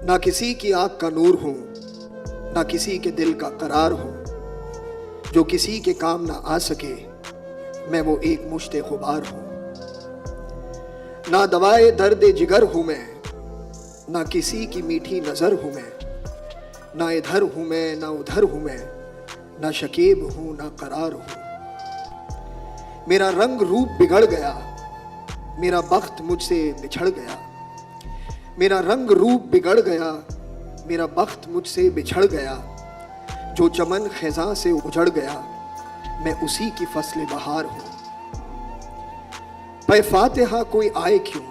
ना किसी की आँख का नूर हूँ, ना किसी के दिल का करार हूँ। जो किसी के काम ना आ सके, मैं वो एक मुश्ते खुबार हूँ। ना दवाए दर्द जिगर हूँ मैं, ना किसी की मीठी नजर हूँ मैं। ना इधर हूँ मैं, ना उधर हूँ मैं, ना शकीब हूँ ना करार हूँ। मेरा रंग रूप बिगड़ गया, मेरा बख्त मुझसे बिछड़ गया। मेरा रंग रूप बिगड़ गया, मेरा बख्त मुझसे बिछड़ गया। जो चमन खिज़ां से उजड़ गया, मैं उसी की फसल बहार हूँ। पे फातिहा कोई आए क्यों,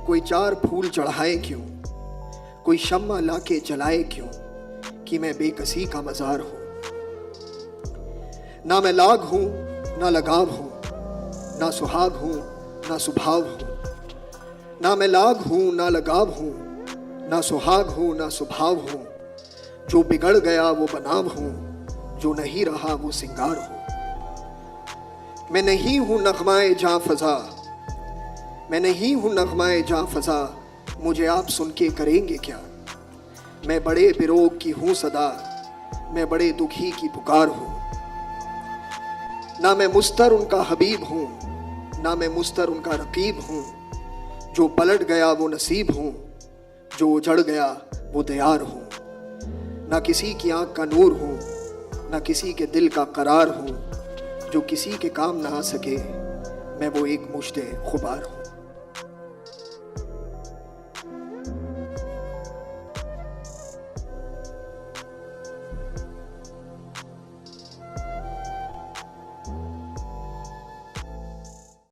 कोई चार फूल चढ़ाए क्यों, कोई शम्मा लाके जलाए क्यों, कि मैं बेकसी का मज़ार हूँ। ना मैं लाग हूँ ना लगाव हूँ, ना सुहाग हूँ ना सुभाव हूँ। ना मैं लाग हूँ ना लगाव हूँ, ना सुहाग हूँ ना सुभाव हूँ। जो बिगड़ गया वो बनाव हूँ, जो नहीं रहा वो सिंगार हूँ। मैं नहीं हूँ नगमाए जां फजा, मैं नहीं हूँ नगमाए जां फजा, मुझे आप सुन के करेंगे क्या। मैं बड़े बिरोग की हूँ सदा, मैं बड़े दुखी की पुकार हूँ। ना मैं मुस्तर उनका हबीब हूँ, ना मैं मुस्तर उनका रकीब हूँ। जो पलट गया वो नसीब हूँ, जो उजड़ गया वो दयार हूँ। ना किसी की आँख का नूर हूँ, ना किसी के दिल का करार हूँ। जो किसी के काम ना आ सके, मैं वो एक मुश्ते खुबार हूँ।